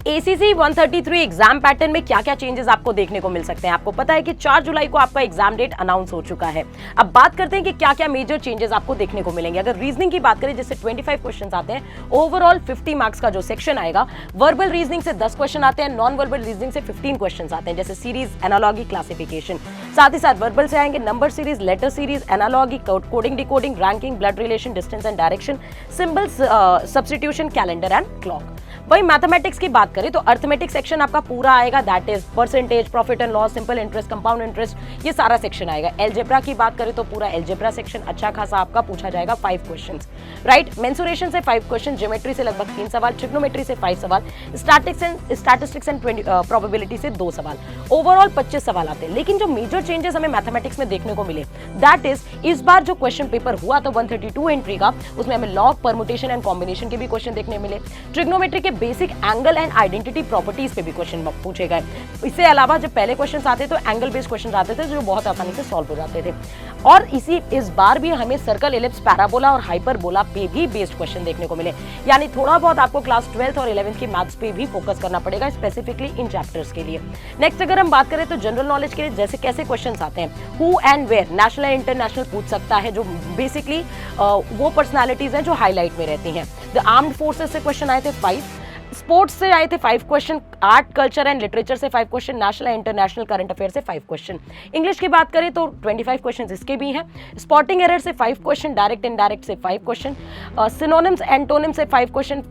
ACC 133 exam pattern में क्या क्या चेंजेस आपको देखने को मिल सकते हैं। आपको पता है कि 4 जुलाई को आपका एग्जाम डेट अनाउंस हो चुका है। अब बात करते हैं कि क्या क्या मेजर चेंजेस आपको देखने को मिलेंगे। अगर रीजनिंग की बात करें जिससे 25 क्वेश्चंस आते हैं, ओवरऑल 50 मार्क्स का जो सेक्शन आएगा, वर्बल रीजनिंग से 10 क्वेश्चन आते हैं, नॉन वर्बल रीजनिंग से 15 क्वेश्चन आते हैं, जैसे सीरीज, एनालॉजी, क्लासिफिकेशन। साथ ही साथ वर्बल से आएंगे number series, letter series, analogy, coding, decoding, ranking, blood relation, distance and direction, symbols, substitution, calendar and clock. वही मैथमेटिक्स की बात करें तो अर्थमेटिक सेक्शन आपका पूरा आएगा, that is percentage, profit and loss, simple interest, compound interest, ये सारा सेक्शन आएगा। एलजेब्रा की बात करें तो पूरा एलजेब्रा सेक्शन अच्छा खासा आपका पूछा जाएगा, 5 क्वेश्चंस, राइट। मेंसुरेशन से 5 क्वेश्चन, ज्योमेट्री से लगभग 3 सवाल, ट्रिग्नोमेट्री से 5 सवाल, स्टैटिस्टिक्स एंड प्रोबेबिलिटी से 2 सवाल, ओवरऑल 25 सवाल आते हैं। लेकिन जो मेजर चेंजेस हमें मैथमेटिक्स में देखने को मिले, दैट इज इस बार जो क्वेश्चन पेपर हुआ था 132 एंट्री का, उसमें हमें लॉग, परमुटेशन एंड कॉम्बिनेशन के भी क्वेश्चन देखने मिले। ट्रिग्नोमेट्री के basic angle and identity properties पे भी क्वेश्चन पूछे गए। इससे अलावा जब पहले क्वेश्चन आते तो एंगल बेस्ड क्वेश्चन आते थे जो बहुत आसानी से सॉल्व हो जाते थे। और इस बार भी हमें सर्कल, एलिप्स, पैराबोला और हाइपरबोला पे भी बेस्ड क्वेश्चन देखने को मिले। यानी थोड़ा बहुत आपको क्लास 12th और 11th की मैथ्स पे भी फोकस करना पड़ेगा, स्पेसिफिकली इन चैप्टर्स के लिए। नेक्स्ट अगर हम बात करें तो जनरल नॉलेज के लिए जैसे कैसे क्वेश्चन आते हैं, who and where, national and international पूछ सकता है, जो बेसिकली वो पर्सनैलिटीज हैं जो हाईलाइट में रहती हैं। द आर्म्ड फोर्सेस से क्वेश्चन आए थे 5, स्पोर्ट्स से आए थे 5 question, art, culture and literature से 5 question, national and international current affair से 5 क्वेश्चन। इंग्लिश की बात करें तो 25 क्वेश्चन इसके भी हैं, स्पॉटिंग एरर से 5 क्वेश्चन, डायरेक्ट इनडायरेक्ट से 5 क्वेश्चन, सिनोनिम्स, एंटोनिम से 5 क्वेश्चन,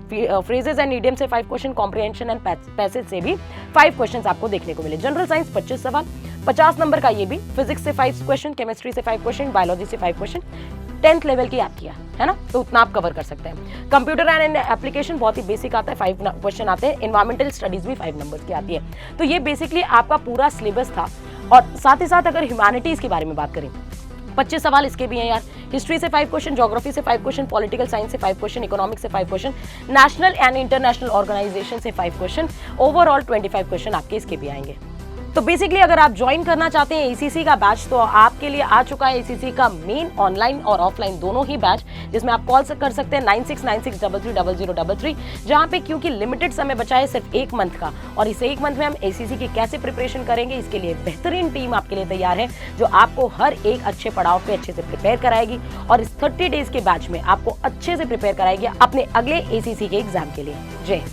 फ्रेजेस एंड इडियम से 5 क्वेश्चन, कॉम्प्रिहेंशन एंड पैसेज से भी 5 क्वेश्चन आपको देखने को मिले। जनरल साइंस 25 सवाल, 50 नंबर का ये भी, फिजिक्स से 5 क्वेश्चन, केमिस्ट्री से 5 क्वेश्चन, बायोलॉजी से 5 क्वेश्चन, 10th लेवल की याद किया है ना, तो उतना आप कवर कर सकते हैं। कंप्यूटर एंड एप्लीकेशन बहुत ही बेसिक आता है, 5 क्वेश्चन आते हैं। एनवायरमेंटल स्टडीज भी 5 नंबर्स की आती है। तो ये बेसिकली आपका पूरा सिलेबस था। और साथ ही साथ अगर ह्यूमैनिटीज के बारे में बात करें, 25 सवाल इसके भी हैं यार। हिस्ट्री से 5 क्वेश्चन, ज्योग्राफी से 5 क्वेश्चन, पॉलिटिकल साइंस से 5 क्वेश्चन, इकोनॉमिक्स से 5 question, national and international organisation से 5 क्वेश्चन, ओवरऑल 25 क्वेश्चन आपके इसके भी आएंगे। तो बेसिकली अगर आप ज्वाइन करना चाहते हैं ACC का बैच, तो आपके लिए आ चुका है ACC का मेन ऑनलाइन और ऑफलाइन दोनों ही बैच, जिसमें आप कॉल कर सकते हैं 9696330033, जहां पे क्योंकि लिमिटेड समय बचा है सिर्फ 1 मंथ का, और इस 1 मंथ में हम ACC की कैसे प्रिपरेशन करेंगे इसके लिए बेहतरीन टीम आपके लिए तैयार है, जो आपको हर एक अच्छे पड़ाव पे अच्छे से प्रिपेयर कराएगी और इस 30 डेज के बैच में आपको अच्छे से प्रिपेयर कराएगी अपने अगले ACC के एग्जाम के लिए। जय हिंद।